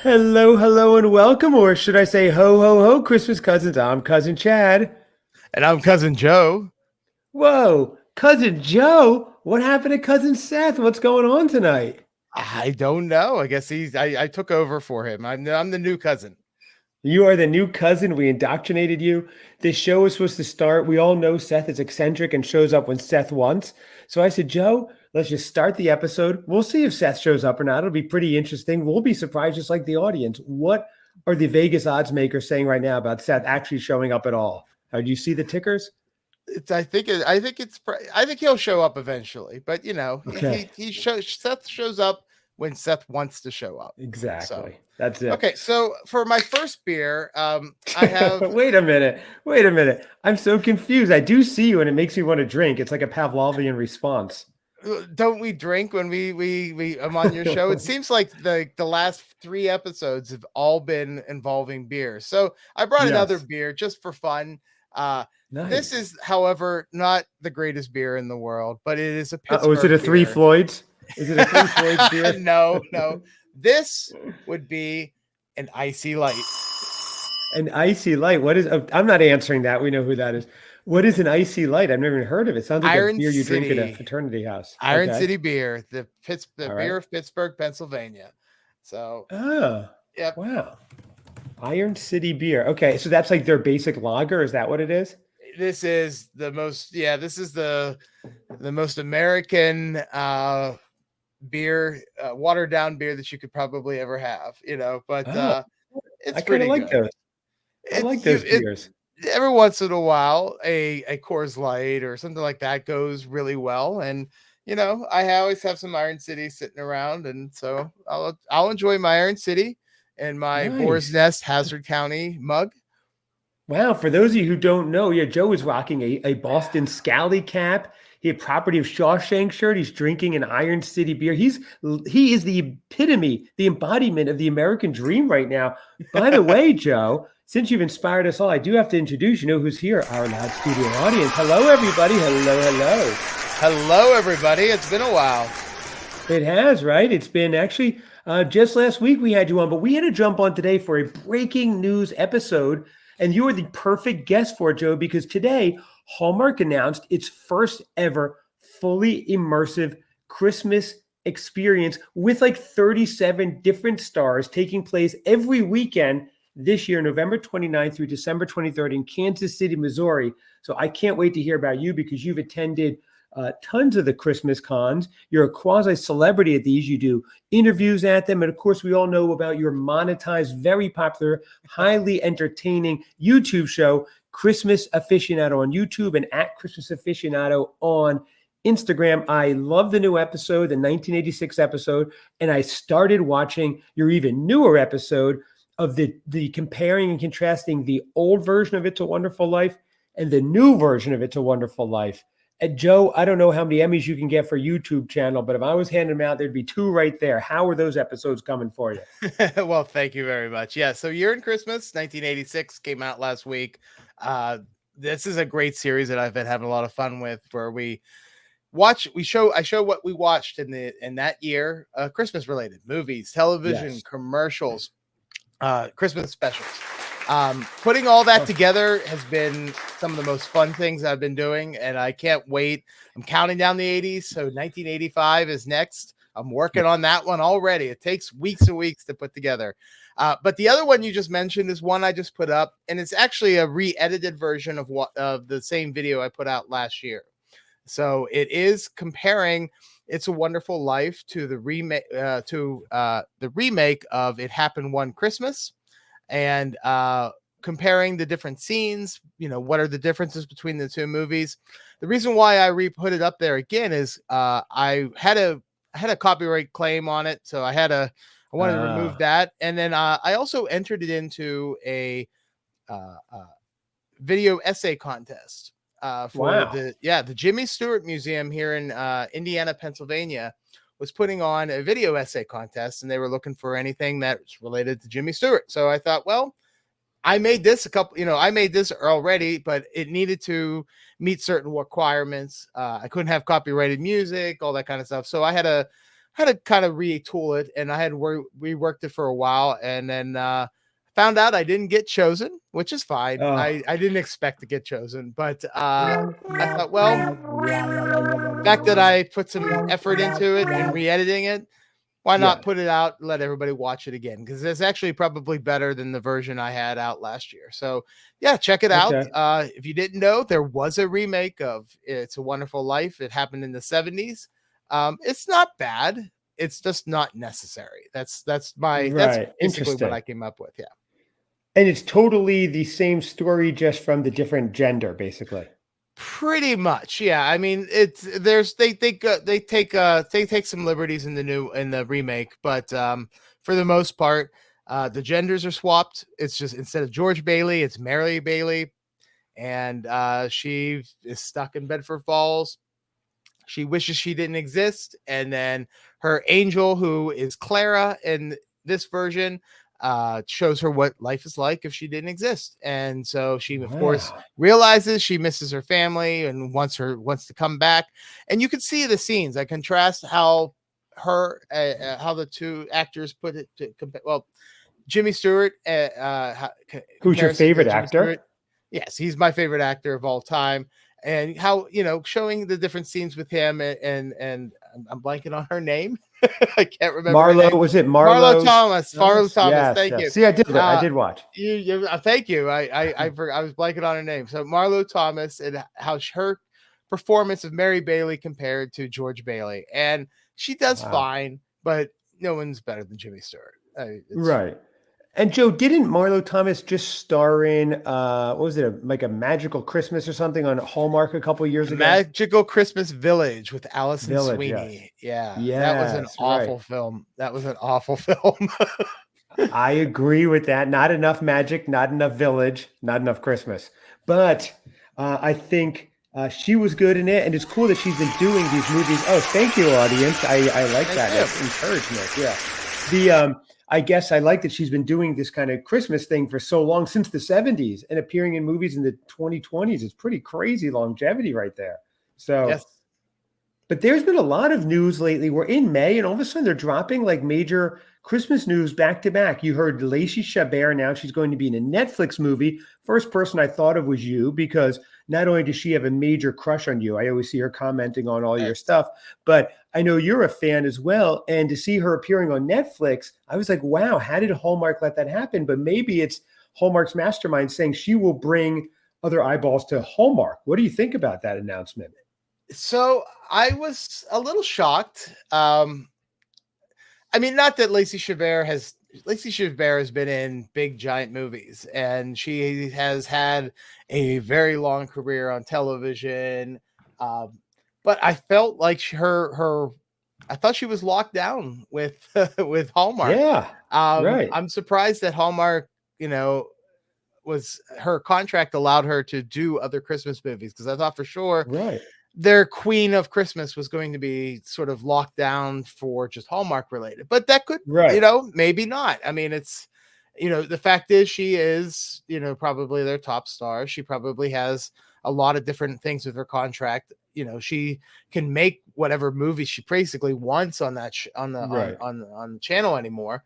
Hello, hello, and welcome, or should I say ho, ho, ho, Christmas cousins. I'm Cousin Chad. And I'm Cousin Joe. Whoa, Cousin Joe? What happened to Cousin Seth? What's going on tonight? I don't know. I guess I took over for him. I'm the new cousin. You are the new cousin. We indoctrinated you. This show was supposed to start. We all know Seth is eccentric and shows up when Seth wants. So I said, Joe, let's just start the episode. We'll see if Seth shows up or not. It'll be pretty interesting. We'll be surprised just like the audience. What are the Vegas odds makers saying right now about Seth actually showing up at all? Do you see the tickers? I think he'll show up eventually, but Okay. Seth shows up when Seth wants to show up. So Exactly. That's it. okay. So for my first beer, I have. Wait a minute. Wait a minute. I'm so confused. I do see you and it makes me want to drink. It's like a Pavlovian response. Don't we drink when we I'm on your show? It seems like the last 3 episodes have all been involving beer. So I brought another Yes. beer just for fun. This Nice. is, however, not the greatest beer in the world, but it is a Oh, is it a Pittsburgh Three beer. Floyds? Is it a Three Floyds beer? No. This would be an icy light. An icy light. What is? I'm not answering that. We know who that is. What is an icy light? I've never even heard of it. Sounds like a Iron beer you drink at a City. fraternity house. Iron Okay. City beer, the All right. beer of Pittsburgh, Pennsylvania. So, Oh, yep. wow. Iron City beer. Okay, so that's like their basic lager. Is that what it is? This is this is the most American beer, watered down beer that you could probably ever have, but Oh, it's I kind of pretty like good. those. I like those beers. Every once in a while, a Coors Light or something like that goes really well. And, I always have some Iron City sitting around. And so I'll enjoy my Iron City and my Boar's Nice. Nest Hazard County mug. Wow. For those of you who don't know, yeah, Joe is rocking a Boston Scally cap. He had Property of Shawshank shirt. He's drinking an Iron City beer. He is the epitome, the embodiment of the American dream right now. By the way, Joe, since you've inspired us all, I do have to introduce, you know who's here, our loud studio audience. Hello, everybody. Hello, hello. Hello, everybody. It's been a while. It has, right? It's been actually just last week we had you on, but we had to jump on today for a breaking news episode. And you are the perfect guest for it, Joe, because today Hallmark announced its first ever fully immersive Christmas experience with like 37 different stars taking place every weekend this year, November 29th through December 23rd in Kansas City, Missouri. So I can't wait to hear about you because you've attended tons of the Christmas cons. You're a quasi celebrity at these. You do interviews at them. And of course, we all know about your monetized, very popular, highly entertaining YouTube show, Christmas Aficionado on YouTube and at Christmas Aficionado on Instagram. I love the new episode, the 1986 episode. And I started watching your even newer episode of the comparing and contrasting the old version of It's a Wonderful Life and the new version of It's a Wonderful Life. Joe, I don't know how many Emmys you can get for YouTube channel, but if I was handing them out, there'd be 2 right there. How are those episodes coming for you? Well, thank you very much. Yeah. So Year in Christmas, 1986 came out last week. This is a great series that I've been having a lot of fun with, where I show what we watched in that year, Christmas related movies, television, commercials, Christmas specials. Putting all that together has been some of the most fun things I've been doing, and I can't wait. I'm counting down the 80s, so 1985 is next. I'm working on that one already. It takes weeks and weeks to put together. But the other one you just mentioned is one I just put up, and it's actually a re-edited version of the same video I put out last year. So it is comparing It's a Wonderful Life to the remake of It Happened One Christmas, and comparing the different scenes. What are the differences between the two movies? The reason why I re-put it up there again is I had a copyright claim on it, so I wanted to remove that, and then I also entered it into a video essay contest for the Jimmy Stewart Museum here in Indiana, Pennsylvania, was putting on a video essay contest, and they were looking for anything that's related to Jimmy Stewart. So I thought, well, I made this already, but it needed to meet certain requirements. I couldn't have copyrighted music, all that kind of stuff. So I had had to kind of retool it, and I had reworked it for a while, and then found out I didn't get chosen, which is fine. Oh, I didn't expect to get chosen, but I thought, well, the fact that I put some effort into it and re-editing it, why yeah. not put it out, let everybody watch it again? Because it's actually probably better than the version I had out last year. So yeah, check it out. Okay. If you didn't know, there was a remake of It's a Wonderful Life. It happened in the 70s. It's not bad. It's just not necessary. That's Right. basically Interesting. what I came up with. Yeah. And it's totally the same story, just from the different gender, basically. Pretty much, yeah. I mean, they take some liberties in the remake, but for the most part, the genders are swapped. It's just, instead of George Bailey, it's Mary Bailey, and she is stuck in Bedford Falls. She wishes she didn't exist, and then her angel, who is Clara in this version, shows her what life is like if she didn't exist. And so she, of course, Wow. realizes she misses her family and wants to come back. And you can see the scenes. I contrast how how the two actors put it to well, Jimmy Stewart, Who's your comparison to favorite Jimmy actor? Stewart. Yes, he's my favorite actor of all time. And how, showing the different scenes with him, and I'm blanking on her name. I can't remember her Marlo, name. was it Marlo Marlo? Thomas. Marlo Thomas. Yes, Thank yes. you. See, I did watch. Thank you. I was blanking on her name. So Marlo Thomas, and how her performance of Mary Bailey compared to George Bailey, and she does Wow. fine, but no one's better than Jimmy Stewart. Right. And Joe, didn't Marlo Thomas just star in what was it, like a Magical Christmas or something on Hallmark a couple of years ago? Magical Christmas Village with Allison Village, Sweeney. yes. Yeah, that was an Yes, awful right. film. That was an awful film. I agree with that. Not enough magic, not enough village, not enough Christmas. But I think she was good in it, and it's cool that she's been doing these movies. Oh, thank you, audience. I like Thank that. you. That's encouragement. Yeah. The I guess I like that she's been doing this kind of Christmas thing for so long, since the 70s, and appearing in movies in the 2020s. It's pretty crazy longevity right there. So, Yes. but there's been a lot of news lately. We're in May, and all of a sudden they're dropping like major Christmas news back to back. You heard Lacey Chabert announced she's going to be in a Netflix movie. First person I thought of was you, because not only does she have a major crush on you, I always see her commenting on all your stuff, but I know you're a fan as well. And to see her appearing on Netflix, I was like, wow, how did Hallmark let that happen? But maybe it's Hallmark's mastermind saying she will bring other eyeballs to Hallmark. What do you think about that announcement? So I was a little shocked. I mean, not that Lacey Chabert has been in big giant movies, and she has had a very long career on television. But I felt like I thought she was locked down with with Hallmark. Yeah, right. I'm surprised that Hallmark, was her contract allowed her to do other Christmas movies, because I thought for sure Right. their Queen of Christmas was going to be sort of locked down for just Hallmark related, but that could, Right. maybe not. I mean, it's, the fact is she is, probably their top star. She probably has a lot of different things with her contract. She can make whatever movie she basically wants on that, on the channel anymore.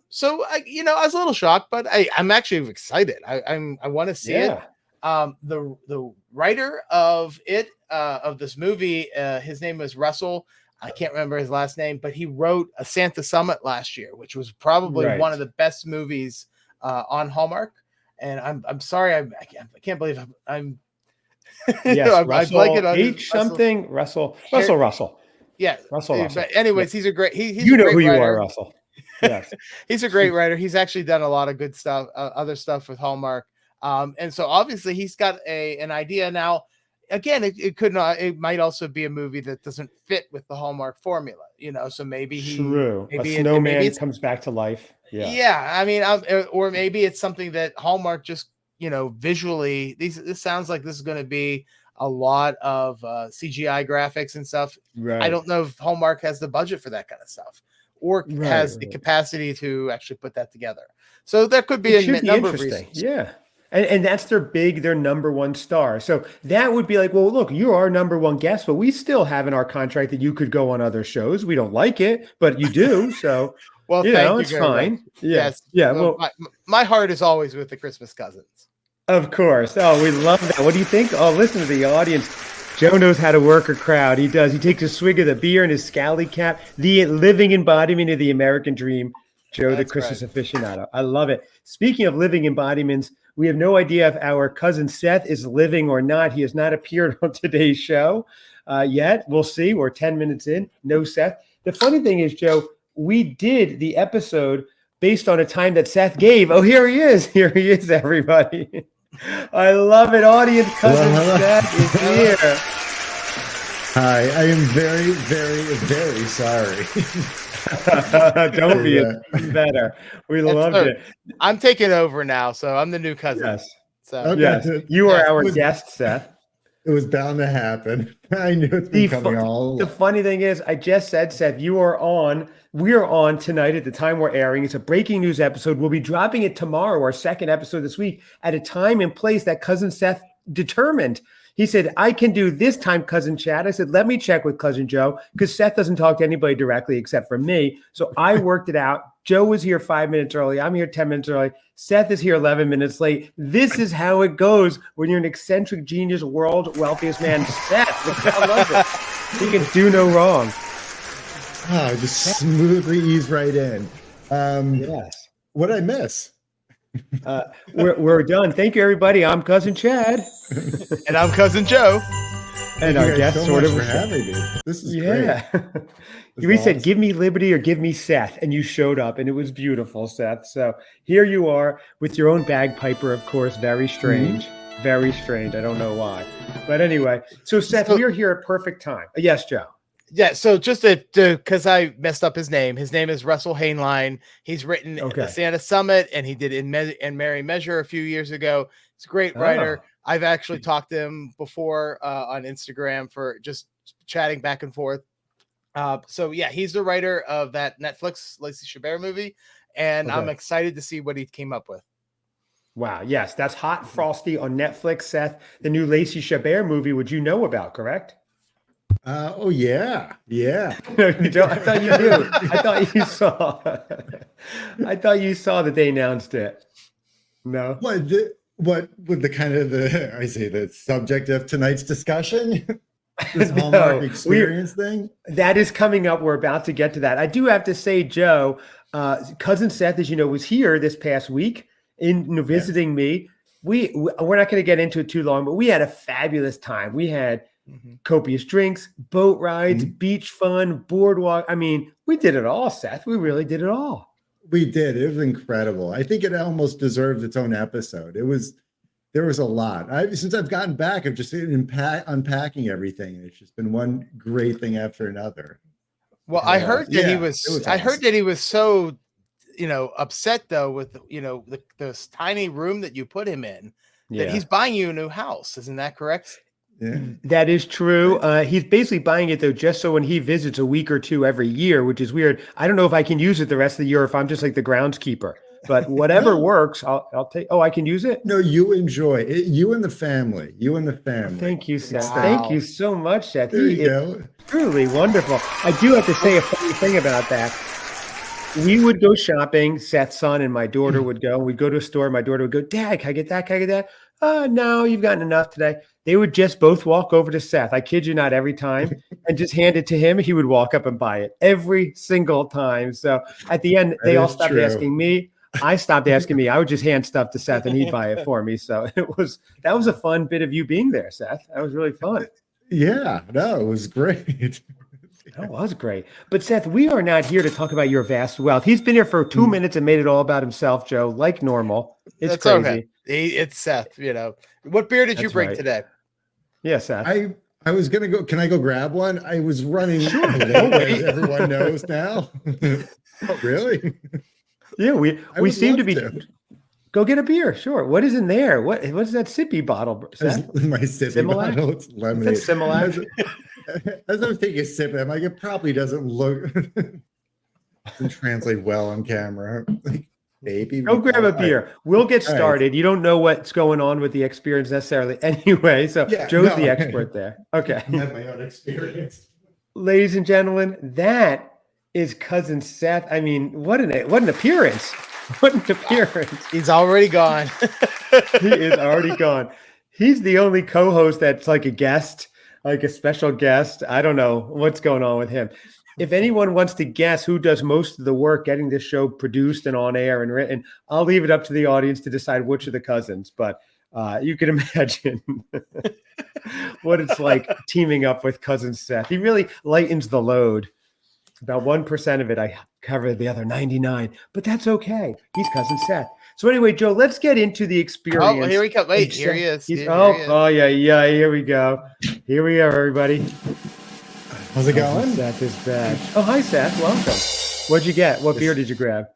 So I was a little shocked, but I'm actually excited. I want to see it. The writer of this movie, his name was Russell. I can't remember his last name, but he wrote A Santa Summit last year, which was probably one of the best movies on Hallmark. And I'm sorry, I can't believe I'm Yes, I'm Russell blanking on H something. Russell. Yeah. Russell. But anyways, he's a great he's You a know great who you writer. are, Russell. Yes. He's a great writer. He's actually done a lot of good stuff, other stuff with Hallmark. And so obviously he's got an idea now. Again, it might also be a movie that doesn't fit with the Hallmark formula, so maybe a snowman comes back to life. Yeah. I mean, or maybe it's something that Hallmark just, visually, this sounds like this is going to be a lot of CGI graphics and stuff. Right. I don't know if Hallmark has the budget for that kind of stuff, or has the capacity to actually put that together. So that could be a number of reasons. Yeah. And that's their number one star. So that would be like, well, look, you're our number one guest, but we still have in our contract that you could go on other shows. We don't like it, but you do. So, Well, thank you it's very much. fine. Yeah. Yes. Yeah. Well, Well, my heart is always with the Christmas cousins. of course. Oh, we love that. What do you think? Oh, listen to the audience. Joe knows how to work a crowd. He does. He takes a swig of the beer in his scally cap, the living embodiment of the American dream. Joe, the Christmas aficionado. I love it. Speaking of living embodiments, we have no idea if our cousin Seth is living or not. He has not appeared on today's show yet. We'll see. We're 10 minutes in. No Seth. The funny thing is, Joe, we did the episode based on a time that Seth gave. Oh, here he is. Here he is, everybody. I love it. Audience, cousin Seth is here. Hi, I am very, very, very sorry. Don't be. It's better. We loved it. I'm taking over now, so I'm the new cousin. Yes. So Okay. Yes. You are our guest, Seth. It was bound to happen. I knew it's been coming all The funny thing is, I just said, Seth, we're on tonight at the time we're airing. It's a breaking news episode. We'll be dropping it tomorrow, our second episode this week, at a time and place that cousin Seth determined. He said, I can do this time, cousin Chad. I said, let me check with cousin Joe, because Seth doesn't talk to anybody directly except for me. So I worked it out. Joe was here 5 minutes early. I'm here 10 minutes early. Seth is here 11 minutes late. This is how it goes when you're an eccentric genius, world wealthiest man. Seth, I love it. He can do no wrong. Oh, just smoothly ease right in. Yes. What did I miss? We're done. Thank you, everybody. I'm cousin Chad. And I'm cousin Joe. And our guest so sort much of for having me. This is yeah. great. We said, give me Liberty or give me Seth. And you showed up, and it was beautiful, Seth. So here you are with your own bagpiper, of course. Very strange. Mm-hmm. Very strange. I don't know why. But anyway, so Seth, we are here at perfect time. Yes, Joe. Yeah, so just because I messed up his name is Russell Hainline. He's written the Santa Summit, and he did in Merry Measure a few years ago. He's a great writer. I've actually talked to him before on Instagram for just chatting back and forth. So yeah, he's the writer of that Netflix Lacey Chabert movie, and I'm excited to see what he came up with. Wow, yes, that's Hot Frosty on Netflix, Seth. The new Lacey Chabert movie, would you know about, correct? Oh yeah. No, you don't. I thought you knew. I thought you saw. I thought you saw that they announced it. No. What would the subject of tonight's discussion? This Hallmark Experience thing? That is coming up. We're about to get to that. I do have to say, Joe, cousin Seth, as you know, was here this past week visiting me. We're not going to get into it too long, but we had a fabulous time. We had copious drinks, boat rides, beach fun, boardwalk. I mean, we did it all, Seth. We really did it all. We did. It was incredible. I think it almost deserved its own episode. There was a lot. Since I've gotten back, I've just been unpacking everything, and it's just been one great thing after another. Well, I heard that he was. I heard that he was so, upset though with this tiny room that you put him in. That he's buying you a new house. Isn't that correct? Yeah. That is true. He's basically buying it though, just so when he visits a week or two every year, which is weird. I don't know if I can use it the rest of the year, if I'm just like the groundskeeper, but whatever works, I'll take. Oh, I can use it. No, you enjoy it. You and the family. Thank you, Seth. Wow. Thank you so much, Seth. There you go. Truly wonderful. I do have to say a funny thing about that. We would go shopping. Seth's son and my daughter would go. We'd go to a store. My daughter would go, Dad, can I get that? Can I get that? No, you've gotten enough today. They would just both walk over to Seth. I kid you not, every time, and just hand it to him. He would walk up and buy it every single time. So at the end, they all stopped asking me. I stopped asking me. I would just hand stuff to Seth and he'd buy it for me. So that was a fun bit of you being there, Seth. That was really fun. Yeah, no, it was great. That was great. But Seth, we are not here to talk about your vast wealth. He's been here for 2 minutes and made it all about himself, Joe, like normal. It's That's crazy. Okay. It's Seth, What beer did you bring today? Yeah, Seth. I was going to go. Can I go grab one? I was running late, as everyone knows now. Oh, really? Yeah, we seem to be. Go get a beer. Sure. What is in there? What's that sippy bottle, Seth? My sippy bottle. It's lemonade. Is that Similac? As I was taking a sip, I'm like, it probably doesn't translate well on camera. baby. Go grab a All right. beer. We'll get All right. started. You don't know what's going on with the experience necessarily anyway. So Yeah, Joe's no. the expert there. Okay. I have my own experience. Ladies and gentlemen, that is cousin Seth. I mean, what an appearance. What an appearance. He's already gone. He is already gone. He's the only co-host that's like a guest, like a special guest. I don't know what's going on with him. If anyone wants to guess who does most of the work getting this show produced and on air and written, I'll leave it up to the audience to decide which of the cousins. But you can imagine what it's like teaming up with cousin Seth. He really lightens the load. About 1% of it, I cover the other 99, but that's okay. He's cousin Seth. So anyway, Joe, let's get into the experience. Oh, here we come. Wait, here he is. Oh, yeah. Here we go. Here we are, everybody. How's it going? Seth is back. Oh, hi, Seth. Welcome. What'd you get? What beer did you grab?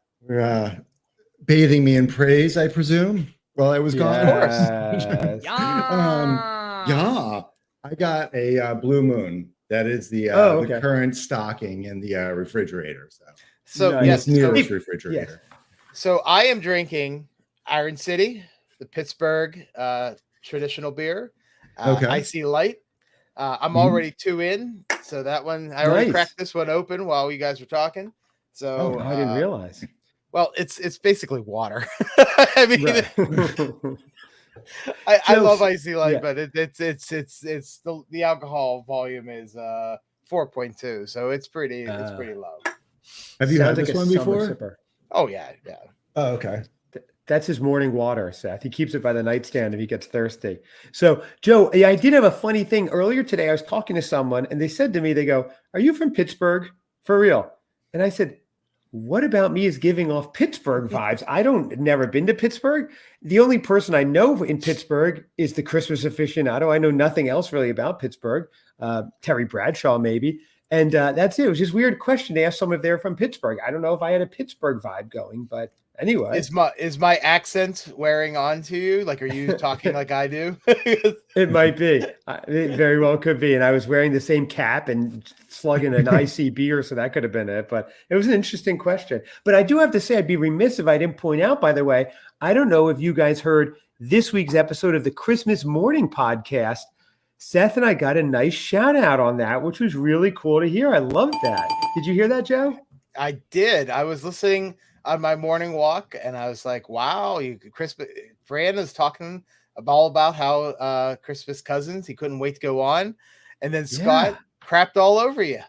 Bathing me in praise, I presume. Well, I was gone. Yes. Yeah. I got a Blue Moon. That is the current stocking in the refrigerator. So Nice. yes, nearest refrigerator. So I am drinking Iron City, the Pittsburgh traditional beer. Icy Light. I'm already 2 in, so that one I already cracked this one open while you guys were talking. So I didn't realize. Well, it's basically water. I mean, I love Icy Light, but it's the alcohol volume is 4.2, so it's pretty low. Have you had Sounds this like a one before? summer sipper. Oh yeah. Oh, okay. That's his morning water, Seth. He keeps it by the nightstand if he gets thirsty. So, Joe, I did have a funny thing earlier today. I was talking to someone, and they said to me, they go, "Are you from Pittsburgh? For real?" And I said, "What about me is giving off Pittsburgh vibes? Never been to Pittsburgh. The only person I know in Pittsburgh is the Christmas Aficionado. I know nothing else really about Pittsburgh. Terry Bradshaw, maybe. And that's it. It was just a weird question to ask someone if they're from Pittsburgh. I don't know if I had a Pittsburgh vibe going, but anyway. Is my accent wearing on to you? Like, are you talking like I do? It might be. It very well could be. And I was wearing the same cap and slugging an IC beer, so that could have been it. But it was an interesting question. But I do have to say, I'd be remiss if I didn't point out, by the way, I don't know if you guys heard this week's episode of the Christmas Morning Podcast. Seth and I got a nice shout out on that, which was really cool to hear. I loved that. Did you hear that, Joe? I did. I was listening on my morning walk, and I was like, "Wow, Fran is talking all about how Christmas cousins. He couldn't wait to go on, and then Scott crapped all over you."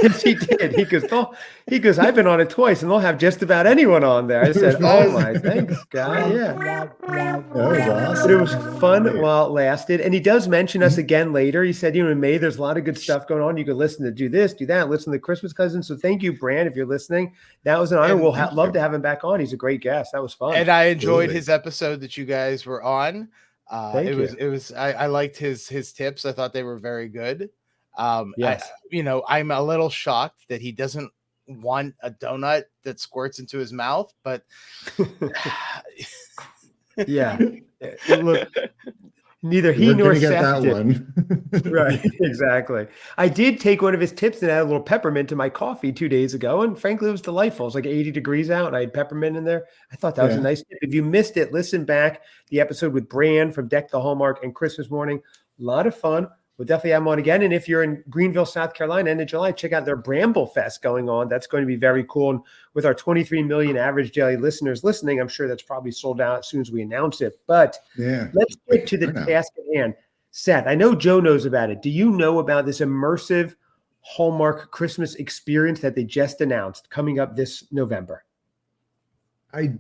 Yes, he did. He goes, "I've been on it twice, and they'll have just about anyone on there." I said, "Oh my, thanks, guy." Yeah, that was awesome. but it was fun while it lasted. And he does mention us again later. He said, "In May, there's a lot of good stuff going on. You can listen to do this, do that, listen to the Christmas Cousins." So thank you, Brand, if you're listening. That was an honor. We'll love to have him back on. He's a great guest. That was fun. And I enjoyed his episode that you guys were on. It was. I liked his tips. I thought they were very good. Yes. I'm a little shocked that he doesn't want a donut that squirts into his mouth, but yeah, look, neither he nor Seth did. One. Right, exactly. I did take one of his tips and add a little peppermint to my coffee 2 days ago, and frankly, it was delightful. It's like 80 degrees out, and I had peppermint in there. I thought that was a nice tip. If you missed it, listen back. The episode with Brand from Deck the Hallmark and Christmas Morning. A lot of fun. We'll definitely have them on again. And if you're in Greenville, South Carolina, end of July, check out their Bramble Fest going on. That's going to be very cool. And with our 23 million average daily listeners listening, I'm sure that's probably sold out as soon as we announce it. But let's get to the task at hand. Seth, I know Joe knows about it. Do you know about this immersive Hallmark Christmas experience that they just announced coming up this November? I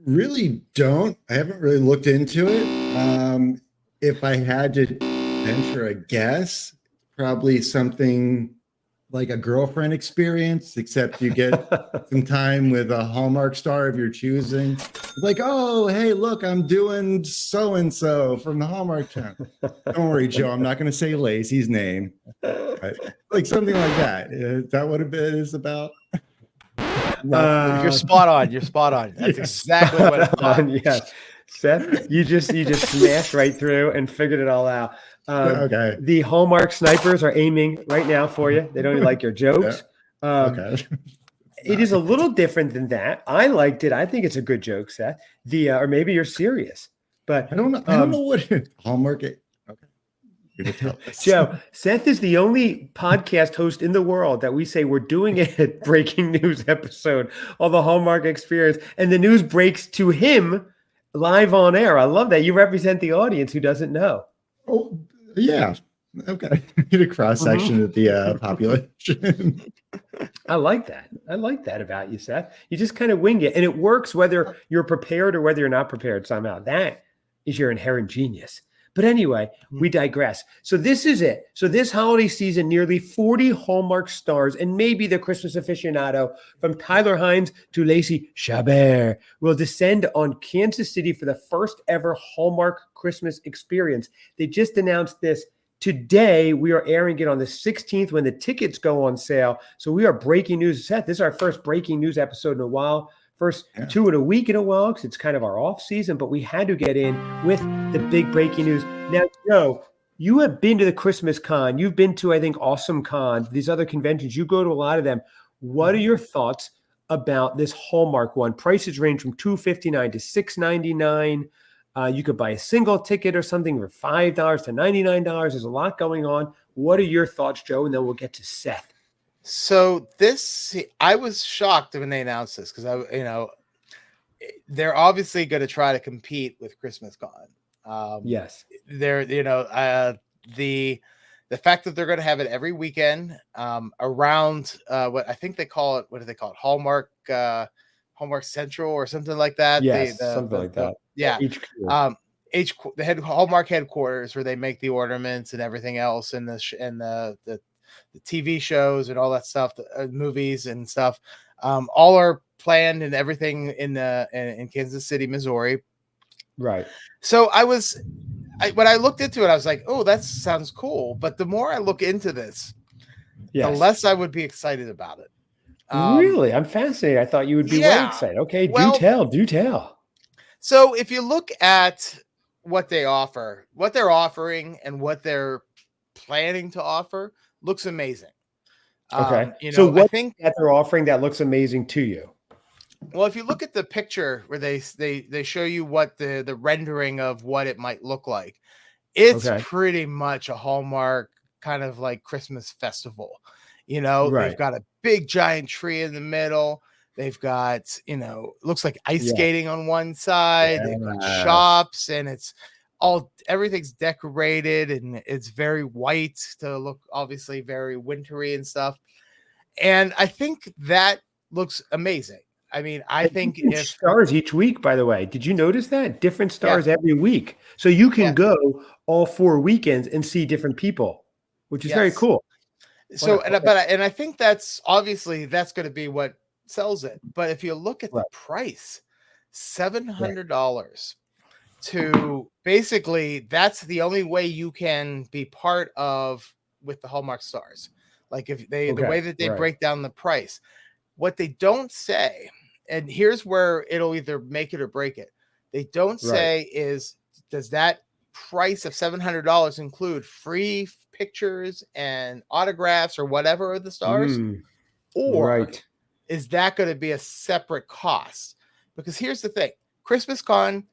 really don't. I haven't really looked into it. If I had to venture a guess, probably something like a girlfriend experience, except you get some time with a Hallmark star of your choosing. Like, oh, hey, look, I'm doing so-and-so from the Hallmark channel. Don't worry, Joe, I'm not going to say Lacey's name. But like something like that. Is that what it is about? You're spot on. You're spot on. That's exactly what it's about. Yes. Seth, you just smashed right through and figured it all out. Okay. The Hallmark snipers are aiming right now for you. They don't like your jokes. Okay. It is a little different than that. I liked it. I think it's a good joke, Seth. Or maybe you're serious, but I don't know. I don't know what Hallmark. Okay, you're gonna tell us. Joe, Seth is the only podcast host in the world that we say we're doing a breaking news episode of the Hallmark Experience, and the news breaks to him live on air. I love that. You represent the audience who doesn't know. Oh, yeah. Okay. Get a cross section of the population. I like that. I like that about you, Seth. You just kind of wing it, and it works whether you're prepared or whether you're not prepared somehow. That is your inherent genius. But anyway, we digress. So this is it. So this holiday season, nearly 40 Hallmark stars and maybe the Christmas Aficionado, from Tyler Hynes to Lacey Chabert, will descend on Kansas City for the first ever Hallmark Christmas Experience. They just announced this today. We are airing it on the 16th when the tickets go on sale. So we are breaking news. Seth, this is our first breaking news episode in a while. First two in a week in a while, because it's kind of our off season, but we had to get in with the big breaking news. Now, Joe, you have been to the Christmas Con. You've been to, I think, Awesome Con, these other conventions. You go to a lot of them. What are your thoughts about this Hallmark one? Prices range from $259 to $699. You could buy a single ticket or something for $5 to $99. There's a lot going on. What are your thoughts, Joe? And then we'll get to Seth. So I was shocked when they announced this, because they're obviously going to try to compete with Christmas Con. Yes, they're the fact that they're going to have it every weekend around what I think they call it. What do they call it? Hallmark Central or something like that. Yes, something like that. Yeah. The Hallmark headquarters, where they make the ornaments and everything else, and the TV shows and all that stuff, the movies and stuff, all are planned and everything in Kansas City, Missouri. Right. So when I looked into it, I was like, oh, that sounds cool. But the more I look into this, the less I would be excited about it. Really? I'm fascinated. I thought you would be way excited. Okay. Do tell. So if you look at what they're offering and what they're planning to offer, looks amazing. Okay. So what I think that they're offering that looks amazing to you? Well, if you look at the picture where they show you what the rendering of what it might look like, it's pretty much a Hallmark kind of like Christmas festival. They've got a big giant tree in the middle. They've got, looks like ice skating on one side. They've got shops, and everything's decorated, and it's very white to look obviously very wintry and stuff. And I think that looks amazing. I mean, I think if stars each week, by the way, did you notice that? Different stars every week. So you can go all 4 weekends and see different people, which is very cool. So, and I think that's going to be what sells it. But if you look at the price, $700 to basically, that's the only way you can be part of with the Hallmark stars. Like the way that they break down the price, what they don't say, and here's where it'll either make it or break it. They don't say is, does that price of $700 include free pictures and autographs or whatever of the stars? Or is that going to be a separate cost? Because here's the thing, Christmas Con,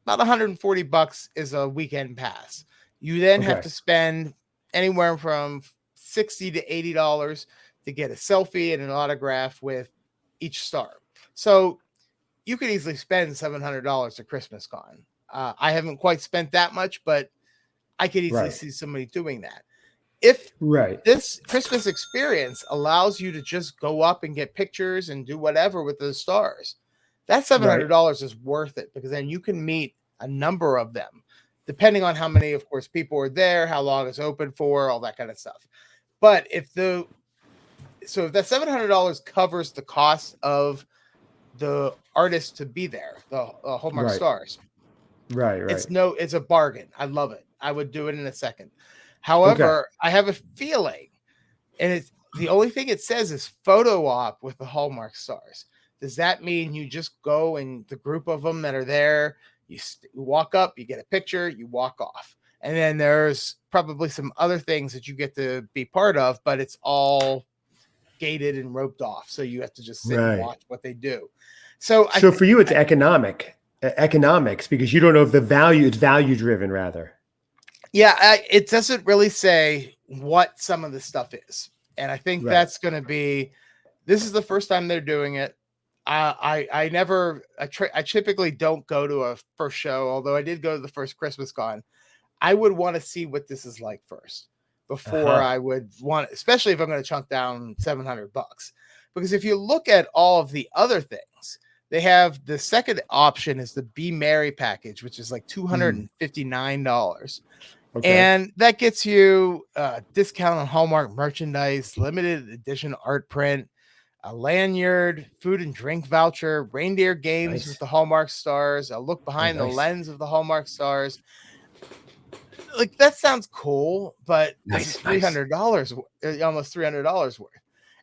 about $140 is a weekend pass. You then have to spend anywhere from $60 to $80 to get a selfie and an autograph with each star. So you could easily spend $700 at Christmas Con. I haven't quite spent that much, but I could easily see somebody doing that. If this Christmas experience allows you to just go up and get pictures and do whatever with the stars, that $700 is worth it, because then you can meet a number of them, depending on how many, of course, people are there, how long it's open for, all that kind of stuff. But if that $700 covers the cost of the artist to be there, the Hallmark stars, it's a bargain. I love it. I would do it in a second. However, I have a feeling, and it's the only thing it says is photo op with the Hallmark stars. Does that mean you just go and the group of them that are there, you walk up, you get a picture, you walk off? And then there's probably some other things that you get to be part of, but it's all gated and roped off, so you have to just sit and Right. watch what they do. So For you, it's economics, because you don't know if it's value driven rather. it doesn't really say what some of the stuff is, and I think Right. that's going to be. This is the first time they're doing it. I typically don't go to a first show, although I did go to the first Christmas Con. I would want to see what this is like first before I would want, especially if I'm going to chunk down $700. Because if you look at all of the other things, they have the second option is the Be Merry package, which is like $259. Okay. And that gets you a discount on Hallmark merchandise, limited edition art print, a lanyard, food and drink voucher, reindeer games with the Hallmark stars, a look behind the lens of the Hallmark stars. Like, that sounds cool, but it's $300, almost $300 worth.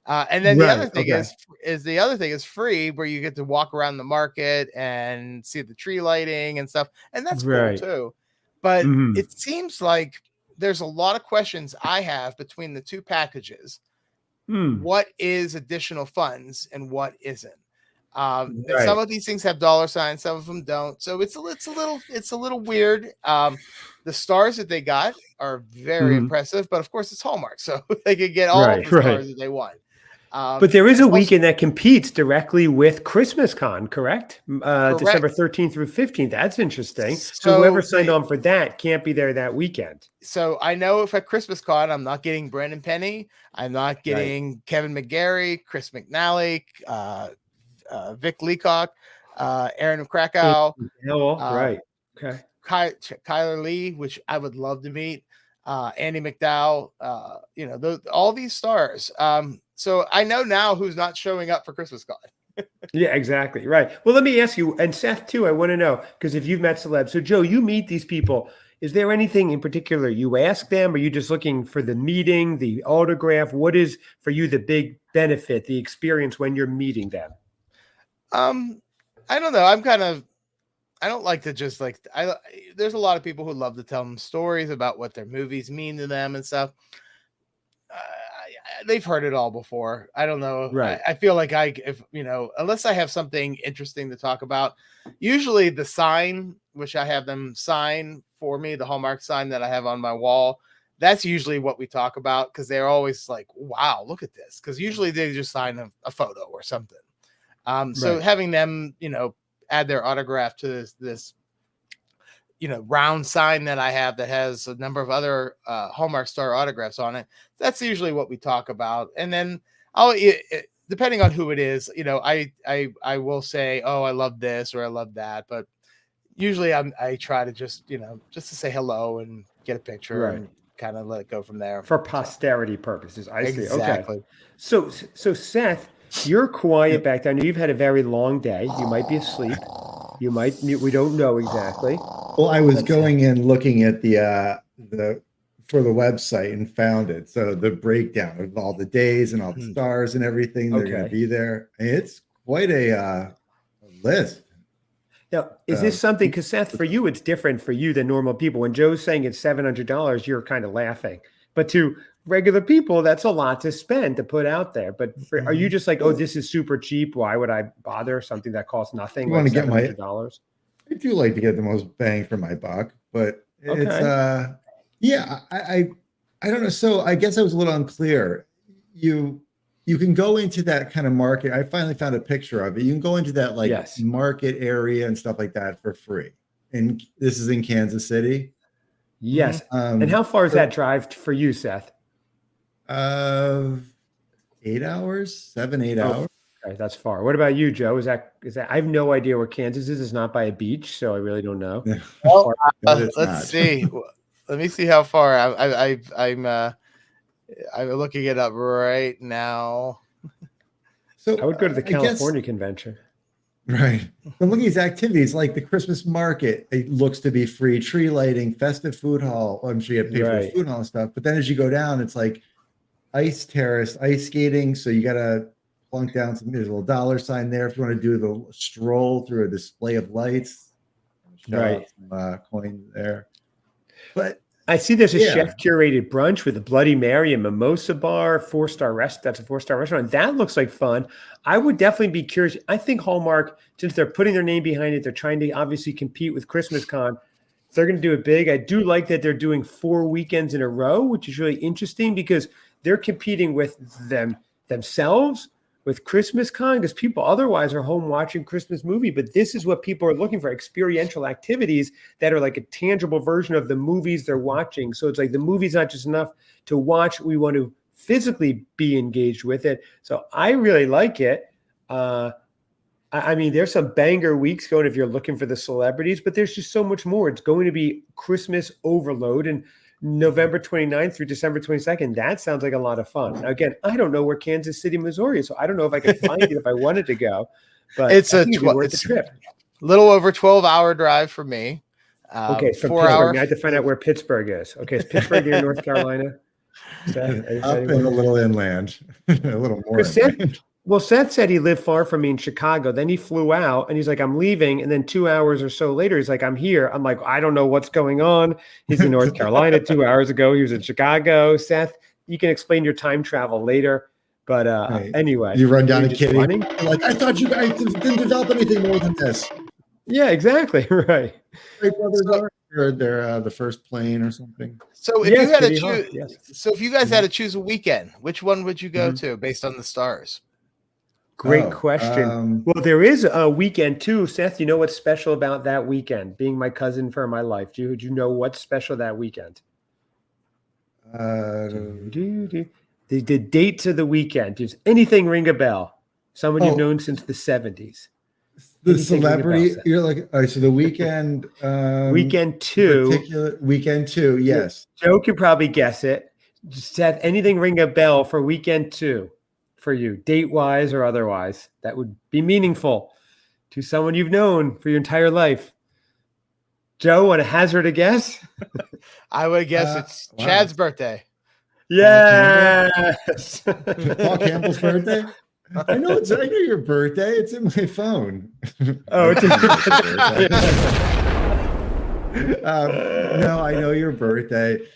And then the other thing is free, where you get to walk around the market and see the tree lighting and stuff, and that's cool too. But it seems like there's a lot of questions I have between the two packages. What is additional funds and what isn't? Some of these things have dollar signs, some of them don't. So it's a little weird. The stars that they got are very impressive, but of course it's Hallmark, so they could get all the stars that they want. But there is a weekend that competes directly with Christmas Con, correct? December 13th through 15th. That's interesting. So whoever signed on for that can't be there that weekend. So I know if at Christmas Con, I'm not getting Brandon Penny, I'm not getting Kevin McGarry, Chris McNally, Vic Leacock, Aaron of Krakow, right? Okay, Kyler Lee, which I would love to meet, Andy McDowell, all these stars. So I know now who's not showing up for Christmas Con. Yeah, exactly. Right. Well, let me ask you, and Seth too, I want to know, because if you've met celebs, so Joe, you meet these people. Is there anything in particular you ask them? Are you just looking for the meeting, the autograph? What is for you the big benefit, the experience when you're meeting them? I don't know. I don't like to just there's a lot of people who love to tell them stories about what their movies mean to them and stuff. They've heard it all before. I don't know. Right. I feel like unless I have something interesting to talk about, usually the sign, which I have them sign for me, the Hallmark sign that I have on my wall, that's usually what we talk about, because they're always like, wow, look at this. Because usually they just sign a photo or something. So having them, add their autograph to this round sign that I have that has a number of other Hallmark star autographs on it, that's usually what we talk about. And then depending on who it is, I will say, oh, I love this or I love that. But usually I try to just to say hello and get a picture and kind of let it go from there. For posterity purposes. I see. Exactly. Okay. So Seth, you're quiet back there. You've had a very long day. You might be asleep. We don't know exactly. Well, I was going in looking at the for the website and found it. So the breakdown of all the days and all the stars and everything they're going to be there. It's quite a list. Now, is this something, because Seth, for you, it's different for you than normal people. When Joe's saying it's $700, you're kind of laughing. But to regular people, that's a lot to spend, to put out there. But are you just like, oh, this is super cheap, why would I bother something that costs nothing? Want to get $700? I do like to get the most bang for my buck, but it's I don't know. So I guess I was a little unclear. You can go into that kind of market. I finally found a picture of it. You can go into that market area and stuff like that for free. And this is in Kansas City. Yes. And how far is that drive for you, Seth? 8 hours, 7, 8 hours. Okay, that's far. What about you, Joe? Is that I have no idea where Kansas is. It's not by a beach, so I really don't know. Well, let's see. Let me see how far. I'm looking it up right now. So I would go to the California convention. Right. I'm looking at these activities like the Christmas market. It looks to be free, tree lighting, festive food hall. I'm sure you have to pay for food hall and stuff. But then as you go down, it's like ice terrace, ice skating. So you got to plunk down there's a little dollar sign there if you want to do the stroll through a display of lights. Coin there. But I see there's a Yeah. chef curated brunch with a Bloody Mary and mimosa bar, that's a 4-star restaurant. That looks like fun. I would definitely be curious. I think Hallmark, since they're putting their name behind it, they're trying to obviously compete with Christmas Con. They're going to do it big. I do like that they're doing 4 weekends in a row, which is really interesting because they're competing with themselves, with Christmas Con, because people otherwise are home watching Christmas movie. But this is what people are looking for, experiential activities that are like a tangible version of the movies they're watching. So it's like the movie's not just enough to watch. We want to physically be engaged with it. So I really like it. I mean, there's some banger weeks going if you're looking for the celebrities, but there's just so much more. It's going to be Christmas overload, and November 29th through December 22nd. That sounds like a lot of fun. Now, again, I don't know where Kansas City, Missouri is, so I don't know if I could find it if I wanted to go, but It's I a think it'd be worth the trip. little over 12-hour drive for me. Okay, from 4 Pittsburgh. hour. Now I have to find out where Pittsburgh is. Okay, is Pittsburgh near North Carolina? Seth, Up and a little inland, a little more. Seth said he lived far from me in Chicago. Then he flew out and he's like, I'm leaving. And then 2 hours or so later, he's like, I'm here. I'm like, I don't know what's going on. He's in North Carolina 2 hours ago. He was in Chicago. Seth, you can explain your time travel later. But anyway. You run down a just kitty. running? Like, I thought you guys didn't develop anything more than this. Yeah, exactly. Right. They're the first plane or something. So if Yes, you had to Kitty Hawk, choose, yes. so if you guys had to choose a weekend, which one would you go to based on the stars? Great question. Well, there is a weekend too. Seth, you know what's special about that weekend? Being my cousin for my life. Do you know what's special that weekend? The dates of the weekend. Does anything ring a bell? Someone you've known since the 70s. The celebrity, you're like, all right, so the weekend. Weekend 2. Weekend 2, yes. Joe could probably guess it. Seth, anything ring a bell for weekend 2 for you, date-wise or otherwise? That would be meaningful to someone you've known for your entire life. Joe, want to hazard a guess? I would guess it's Chad's birthday. Yes. Paul Campbell's birthday? I know your birthday. It's in my phone. Oh, it's no, I know your birthday.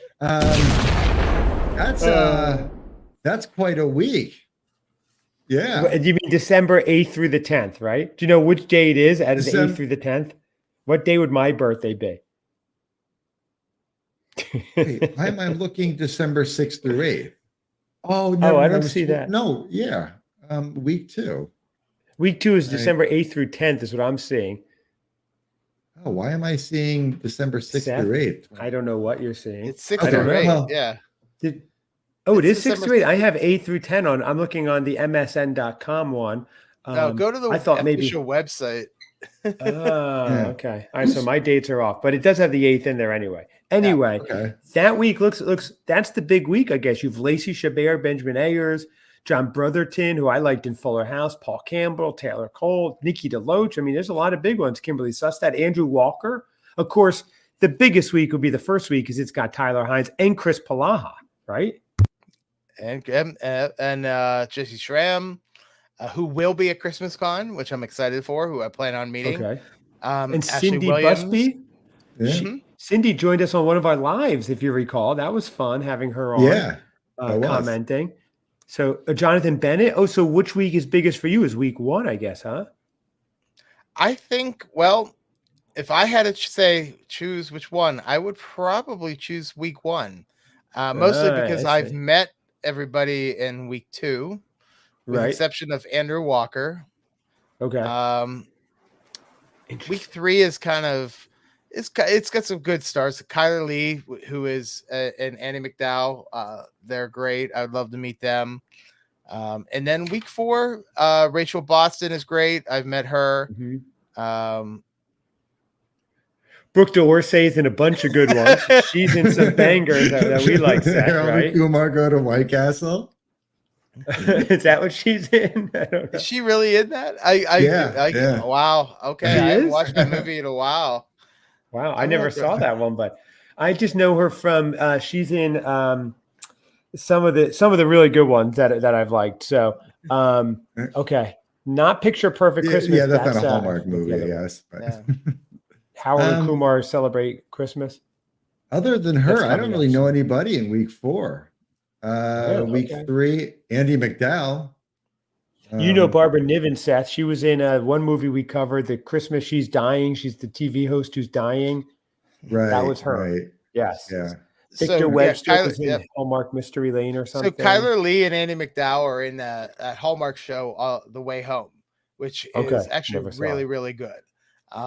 That's quite a week. Yeah. You mean December 8th through the 10th, right? Do you know which day it is out of the 8th through the 10th? What day would my birthday be? Wait, why am I looking December 6th through 8th? Oh, no, I don't see that. No, yeah. Week 2. Week 2 is December 8th through 10th is what I'm seeing. Oh, why am I seeing December 6th through 8th? I don't know what you're seeing. It's 6 through 8. Yeah. It is 6 through 8. I have 8 through 10 on. I'm looking on the MSN.com one. No, go to the official website. Okay. All right. So my dates are off, but it does have the 8th in there anyway. Anyway, that week looks. That's the big week, I guess. You've Lacey Chabert, Benjamin Ayers, John Brotherton, who I liked in Fuller House, Paul Campbell, Taylor Cole, Nikki DeLoach. I mean, there's a lot of big ones. Kimberly Sustad, Andrew Walker. Of course, the biggest week would be the first week because it's got Tyler Hynes and Chris Palaha, right? And Jesse Schramm, who will be at Christmas Con, which I'm excited for, who I plan on meeting. Okay. And Ashley Cindy Williams. Busby. Yeah. Cindy joined us on one of our lives, if you recall. That was fun having her on. Commenting. So Jonathan Bennett. Oh, so which week is biggest for you? Is week 1, I guess, huh? I think, well, if I had to choose which one, I would probably choose week 1. Mostly because I've met everybody in week 2, with the exception of Andrew Walker. Okay. Week 3 is kind of it's got some good stars. Kyler Lee, who is and Annie McDowell, they're great. I would love to meet them. And then week 4, Rachel Boston is great. I've met her. Mm-hmm. Brooke Dorsey's in a bunch of good ones. She's in some bangers that we like, Seth, right? Kumar go to White Castle. Is that what she's in? I don't know. Is she really in that? Yeah. Wow. Okay. I haven't watched that movie in a while. Wow. I never saw that one, but I just know her from she's in some of the really good ones that I've liked. So okay. Not Picture Perfect Christmas. Yeah, that's not a Hallmark movie, yes. But. Howard and Kumar Celebrate Christmas. Other than her, That's I don't coming really up know soon. anybody in week 4. Oh, Week okay. 3, Andy McDowell. You know Um, Barbara Niven, Seth. She was in one movie we covered, the Christmas She's Dying. She's the TV host who's dying. That right, was her. right. Yes. Yeah. Victor So yeah, Webster Kyler. was in Yep. Hallmark Mystery Lane or So something. Kyler Lee and Andy McDowell are in that Hallmark show, The Way Home, which Okay. is actually Never saw really, it. really good.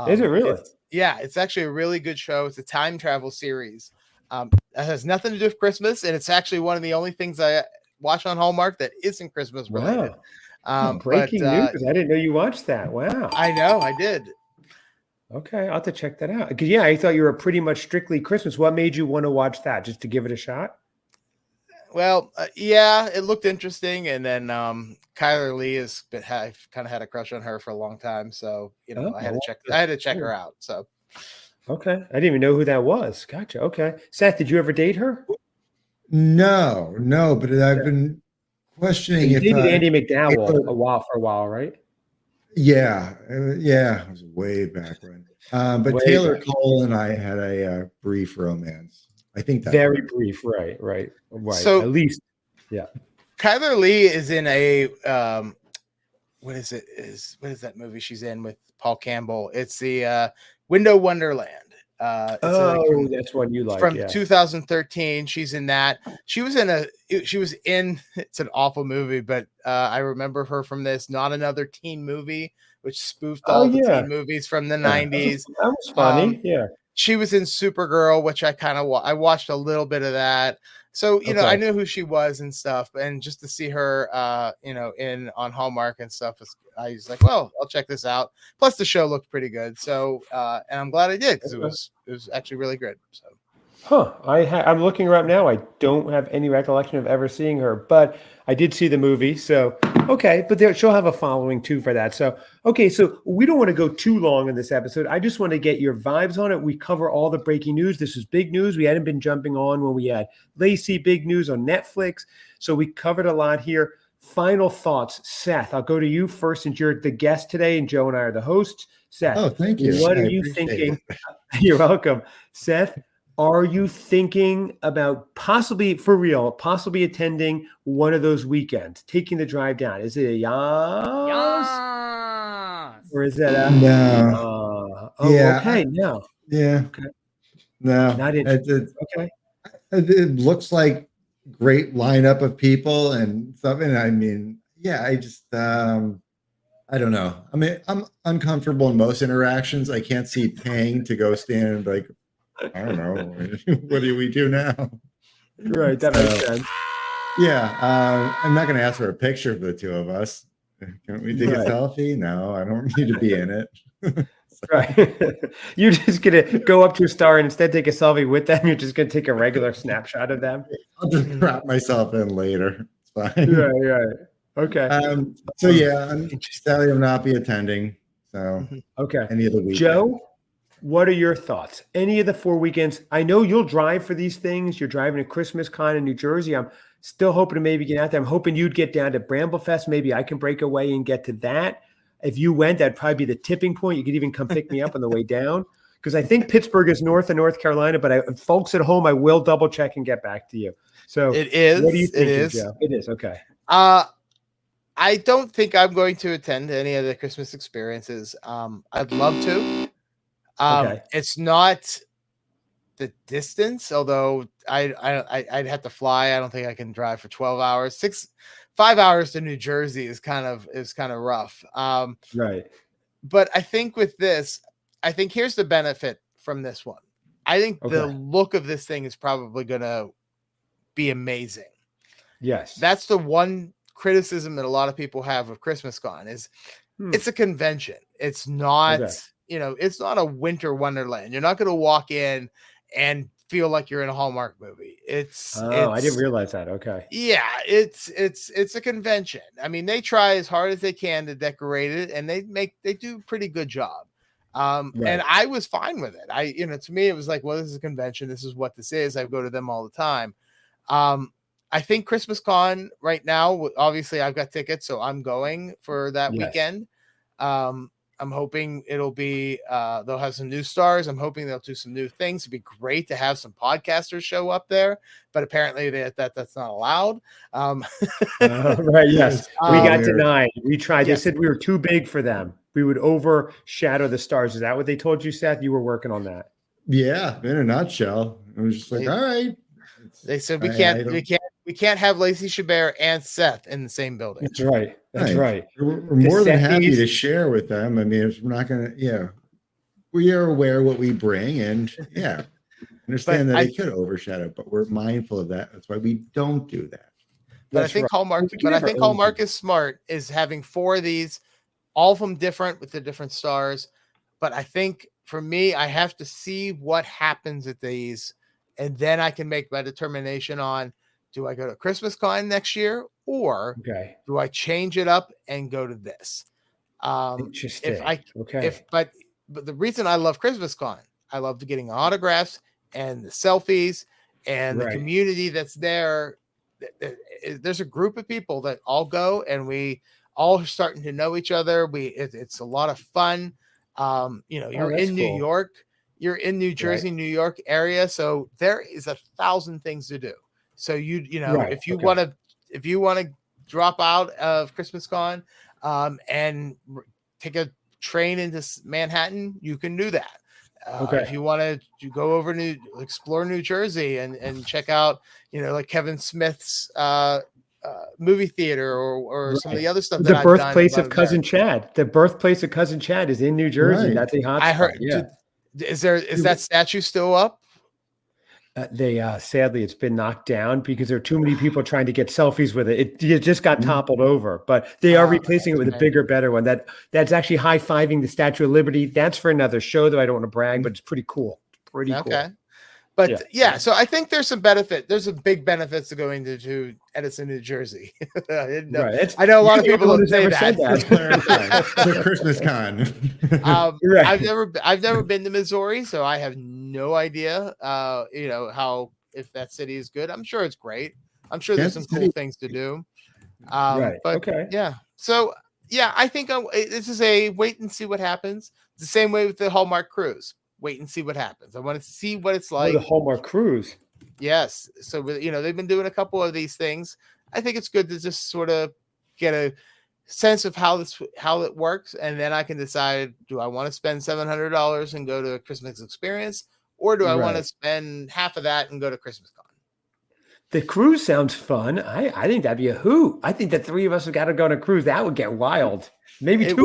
Is it really? It's actually a really good show. It's a time travel series. It has nothing to do with Christmas, and it's actually one of the only things I watch on Hallmark that isn't Christmas related. Wow. But Breaking news. I didn't know you watched that. Wow. I know I did. Okay. I'll have to check that out. Because, yeah, I thought you were pretty much strictly Christmas. What made you want to watch that? Just to give it a shot? Well, yeah, it looked interesting, and then Kyler Lee I've kind of had a crush on her for a long time, so Oh, I had to check her out. So okay. I didn't even know who that was. Gotcha. Okay. Seth, did you ever date her? No, but I've Yeah. been questioning You if dated Andy McDowell Taylor, for a while, right? yeah, it was way back when. But Way Taylor back. Cole and I had a brief romance. I think that's Very what brief. Right. so At least. Yeah. Kyler Lee is in a what is that movie she's in with Paul Campbell? It's the Window Wonderland. It's That's one you like. from Yeah. 2013. She's in that. She was in it's an awful movie, but I remember her from this Not Another Teen Movie, which spoofed Oh, all the yeah. teen movies from the Yeah. 90s. That was funny. Yeah. She was in Supergirl, which I kind of I watched a little bit of that. So, I Okay. knew who she was and stuff, and just to see her in on Hallmark and stuff, I was like, well, I'll check this out. Plus the show looked pretty good. So, and I'm glad I did, because it was actually really good. So Huh. I'm looking her up now. I don't have any recollection of ever seeing her, but I did see the movie. So, okay. But she'll have a following too for that. So, okay. So we don't want to go too long in this episode. I just want to get your vibes on it. We cover all the breaking news. This is big news. We hadn't been jumping on when we had Lacey, big news on Netflix. So we covered a lot here. Final thoughts. Seth, I'll go to you first since you're the guest today and Joe and I are the hosts. Seth, Oh, thank you. what I are you appreciate thinking? it. You're welcome. Seth, are you thinking about possibly attending one of those weekends, taking the drive down? Is it a yes? Or is that a No. Yeah. okay. No. Yeah. Okay. No. Not interested. Okay. It looks like great lineup of people and something. I mean, yeah, I just I don't know. I mean, I'm uncomfortable in most interactions. I can't see paying to go stand like, I don't know, what do we do now? Right. That makes sense. Yeah, I'm not going to ask for a picture of the two of us. Can we take a Right. selfie? No, I don't need to be in it. Right. You're just going to go up to a star and instead take a selfie with them. You're just going to take a regular snapshot of them. I'll just crop myself in later. It's fine. Right. Okay. So yeah, I'm sadly I'm not be attending. So Okay. any of the weekends. Joe, what are your thoughts? Any of the 4 weekends? I know you'll drive for these things. You're driving to Christmas Con in New Jersey. I'm still hoping to maybe get out there. I'm hoping you'd get down to Bramblefest. Maybe I can break away and get to that. If you went, that'd probably be the tipping point. You could even come pick me up on the way down, because I think Pittsburgh is north of North Carolina. But folks at home, I will double check and get back to you. So it is. What are you thinking, it is. Joe? It is. Okay. I don't think I'm going to attend any of the Christmas experiences. I'd love to. Okay. It's not the distance, although I'd have to fly. I don't think I can drive for 12 hours. 5 hours to New Jersey is kind of rough. Right. But I think with this, here's the benefit from this one. I think the look of this thing is probably going to be amazing. Yes. That's the one criticism that a lot of people have of Christmas Con is it's a convention. It's not, it's not a winter wonderland. You're not going to walk in and feel like you're in a Hallmark movie. I didn't realize that. Okay. Yeah, it's a convention. I mean, they try as hard as they can to decorate it, and they do a pretty good job. And I was fine with it. To me, it was like, well, this is a convention. This is what this is. I go to them all the time. I think Christmas Con right now, obviously I've got tickets, so I'm going for that weekend. I'm hoping it'll be they'll have some new stars. I'm hoping they'll do some new things. It'd be great to have some podcasters show up there, but apparently that's not allowed. Right, yes. We got weird. denied. We tried. They Yes. said we were too big for them. We would overshadow the stars. Is that what they told you, Seth? You were working on that. Yeah, in a nutshell. I was just like, all right. They said I we can't have Lacey Chabert and Seth in the same building. That's right. That's right. We're more than happy Sethies. to share with them. I mean, we're not going to, we are aware what we bring, and understand that it could overshadow, but we're mindful of that. That's why we don't do that. But I think Hallmark is smart, is having 4 of these, all of them different with the different stars. But I think for me, I have to see what happens at these, and then I can make my determination on, do I go to Christmas Con next year, or do I change it up and go to this? Interesting. But the reason I love Christmas Con, I love getting autographs and the selfies and the community that's there. There's a group of people that all go, and we all are starting to know each other. It's a lot of fun. You're in New York, you're in New Jersey, New York area, so there is 1,000 things to do. So if you want to drop out of Christmas Con and take a train into Manhattan, you can do that. If you want to go over to explore New Jersey and check out, like Kevin Smith's movie theater or some of the other stuff. The birthplace of Cousin Chad. The birthplace of Cousin Chad is in New Jersey. Right. That's a hot spot. I heard. Yeah. Is that statue still up? They sadly it's been knocked down because there are too many people trying to get selfies with it. It just got toppled over, but they are replacing it with a bigger, better one. That's actually high-fiving the Statue of Liberty. That's for another show, though. I don't want to brag, but it's pretty cool. Pretty cool. But so I think there's some benefit. There's a big benefits to going to Edison, New Jersey. I know a lot of people have never said that. The Christmas Con. I've never been to Missouri, so I have no idea. How if that city is good. I'm sure it's great. I'm sure there's some cool things to do. So I think this is a wait and see what happens. It's the same way with the Hallmark cruise. Wait and see what happens. I want to see what it's like. The Hallmark cruise. Yes. So, they've been doing a couple of these things. I think it's good to just sort of get a sense of how it works. And then I can decide, do I want to spend $700 and go to a Christmas experience, or do I want to spend half of that and go to Christmas Con? The cruise sounds fun. I think that'd be a hoot. I think the 3 of us have got to go on a cruise. That would get wild. Maybe it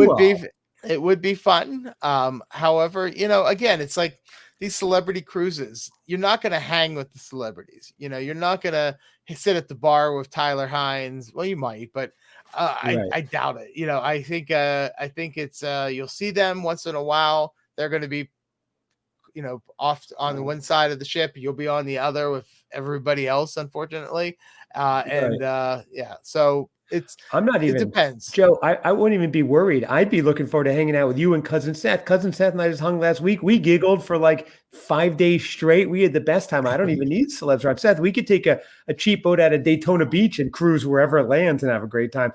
would be fun. However, again, it's like these celebrity cruises. You're not going to hang with the celebrities. You're not going to sit at the bar with Tyler Hynes. Well, you might, but I doubt it. I think it's you'll see them once in a while. They're going to be, off on the one side of the ship. You'll be on the other with everybody else, unfortunately. So it depends. Joe, I wouldn't even be worried. I'd be looking forward to hanging out with you and Cousin Seth. Cousin Seth and I just hung last week. We giggled for like 5 days straight. We had the best time. I don't even need celebs around. Seth, we could take a cheap boat out of Daytona Beach and cruise wherever it lands and have a great time.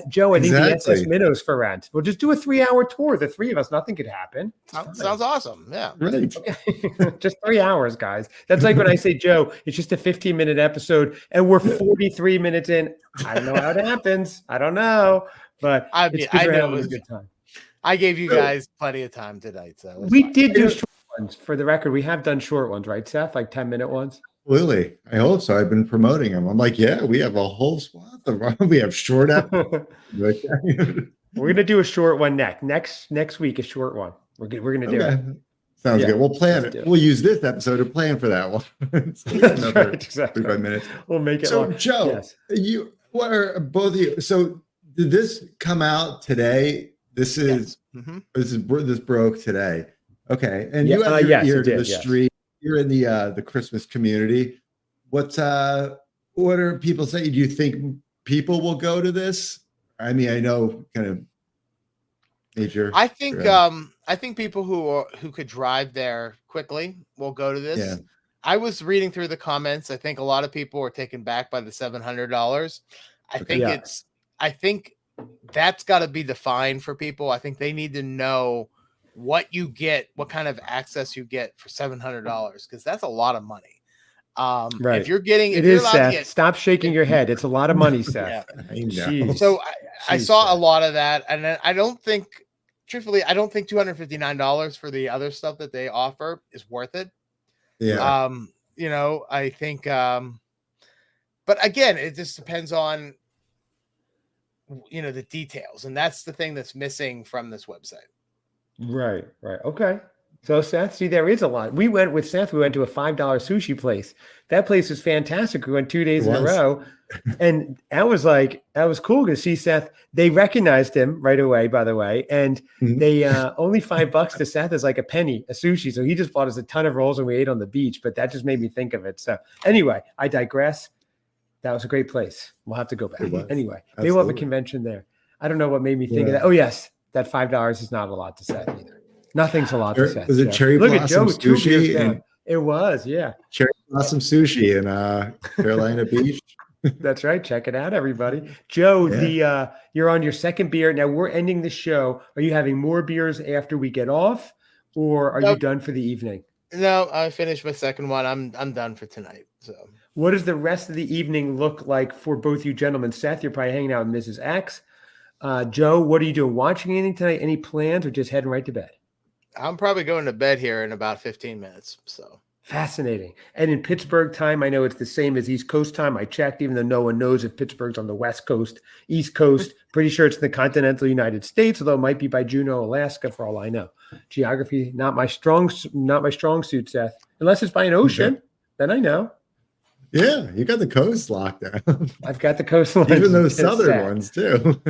Joe, I think the SS Minnows for rent. We'll just do a 3-hour tour. The 3 of us, nothing could happen. Sounds awesome. Yeah. Right. Just 3 hours, guys. That's like when I say, Joe, it's just a 15-minute episode and we're 43 minutes in. I don't know how it happens. I don't know, but I know it was a good time. I gave you guys plenty of time tonight. So we did do short ones for the record. We have done short ones, right, Seth? Like 10-minute ones. Absolutely. I hope so. I've been promoting them. I'm like, we have a whole swath of them. We have short episodes. We're gonna do a short one next week. A short one. We're gonna do it. Sounds good. We'll plan it. We'll use this episode to plan for that one. Another exactly. 35 minutes. We'll make it. So, long. Joe, what are both of you? So, did this come out today? This broke today. Okay, and you have your ear to the street. You're in the Christmas community. What are people saying? Do you think people will go to this? I mean, I know kind of major. I think people who could drive there quickly will go to this. Yeah. I was reading through the comments. I think a lot of people were taken back by the $700. I think that's got to be defined for people. I think they need to know what you get, what kind of access you get for $700, because that's a lot of money. Right. If you're getting, It is, Seth. Stop shaking your head. It's a lot of money, Seth. Yeah. I know. Jeez. So I Jeez, saw a Seth. lot of that, and then I don't think, truthfully, I don't think $259 for the other stuff that they offer is worth it. Yeah. You know, I think, but again, it just depends on, you know, the details, and that's the thing that's missing from this website. Right. Okay. So Seth, see, there is a lot. We went with Seth. We went to a $5 sushi place. That place was fantastic. We went 2 days in a row, and that was cool to see Seth. They recognized him right away, by the way, and they only $5 to Seth is like a penny a sushi. So he just bought us a ton of rolls, and we ate on the beach. But that just made me think of it. So anyway, I digress. That was a great place. We'll have to go back. Anyway, maybe we'll have a convention there. I don't know what made me think of that. Oh yes, that $5 is not a lot to Seth either. Nothing's a lot to Seth. Was it cherry blossom sushi? It was, yeah. Cherry blossom sushi in Carolina Beach. That's right. Check it out, everybody. Joe, you're on your second beer. Now we're ending the show. Are you having more beers after we get off, or are you done for the evening? No, I finished my second one. I'm done for tonight. So what does the rest of the evening look like for both you gentlemen? Seth, you're probably hanging out with Mrs. X. Joe, what are you doing? Watching anything tonight? Any plans, or just heading right to bed? I'm probably going to bed here in about 15 minutes. So fascinating. And in Pittsburgh time, I know it's the same as East Coast time. I checked, even though no one knows if Pittsburgh's on the West Coast, East Coast. Pretty sure it's in the continental United States, although it might be by Juneau, Alaska, for all I know. Geography, not my strong suit, Seth. Unless it's by an ocean, then I know. Yeah, you got the coast locked down. I've got the coastline. Even those southern ones too.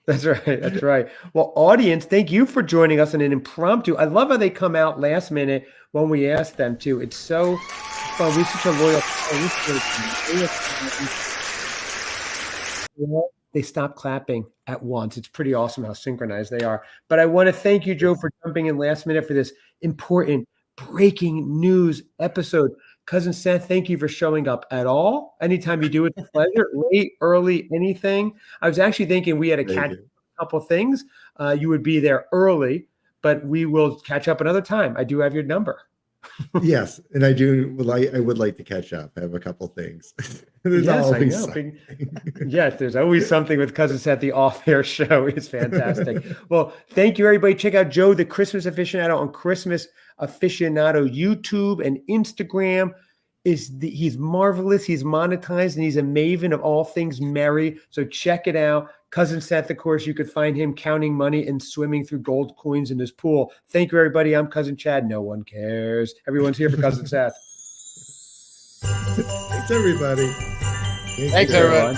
That's right. Well, audience, thank you for joining us in an impromptu. I love how they come out last minute when we ask them to. It's so fun. We're such a loyal. They stop clapping at once. It's pretty awesome how synchronized they are. But I want to thank you, Joe, for jumping in last minute for this important breaking news episode. Cousin Seth, thank you for showing up at all. Anytime you do, it's a pleasure. Late, early, anything. I was actually thinking we had to catch up a couple things. You would be there early, but we will catch up another time. I do have your number. Yes, and I would like to catch up. I have a couple things. Yes, I know. Yes, there's always something with Cousin Seth. The off-air show is fantastic. Well, thank you, everybody. Check out Joe, the Christmas Aficionado, on Christmas Aficionado YouTube and Instagram. He's marvelous. He's monetized, and he's a maven of all things merry. So check it out. Cousin Seth, of course, you could find him counting money and swimming through gold coins in his pool. Thank you, everybody. I'm Cousin Chad. No one cares. Everyone's here for Cousin Seth. Thanks, everybody. Thanks, everyone.